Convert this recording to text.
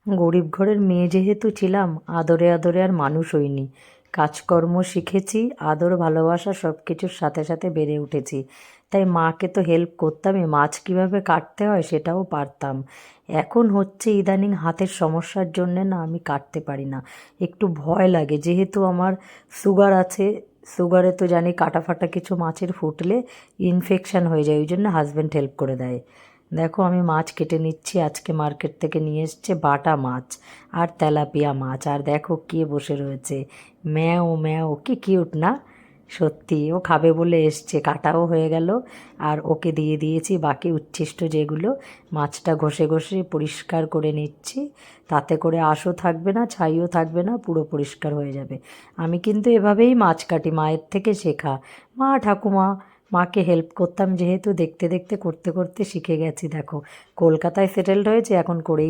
গরিব ঘরের মেয়ে যেহেতু ছিলাম, আদরে আদরে আর মানুষ হইনি। কাজকর্ম শিখেছি, আদর ভালোবাসা সব কিছুর সাথে সাথে বেড়ে উঠেছি। তাই মাকে তো হেল্প করতামই, মাছ কীভাবে কাটতে হয় সেটাও পারতাম। এখন হচ্ছে ইদানিং হাতের সমস্যার জন্যে না আমি কাটতে পারি না, একটু ভয় লাগে। যেহেতু আমার সুগার আছে, সুগারে তো জানি কাটা ফাটা কিছু মাছের ফুটলে ইনফেকশান হয়ে যায়, ওই জন্য হাজব্যান্ড হেল্প করে দেয়। দেখো আমি মাছ কেটে নিচ্ছি, আজকে মার্কেট থেকে নিয়ে এসছে বাটা মাছ আর তেলাপিয়া মাছ। আর দেখো কে বসে রয়েছে, ম্যাও ম্যাও, কি কিউট না? সত্যি ও খাবে বলে এসছে, কাটাও হয়ে গেল। আর ওকে দিয়ে দিয়েছি বাকি উচ্ছিষ্ট যেগুলো, মাছটা ঘষে ঘষে পরিষ্কার করে নিচ্ছি। তাতে করে আঁশও থাকবে না, ছাইও থাকবে না, পুরো পরিষ্কার হয়ে যাবে। আমি কিন্তু এভাবেই মাছ কাটি, মায়ের থেকে শেখা। মা ঠাকুমা, মাকে হেল্প করতাম যেহেতু, দেখতে দেখতে করতে করতে শিখে গেছি। দেখো কলকাতায় সেটেলড হয়েছে, এখন করেই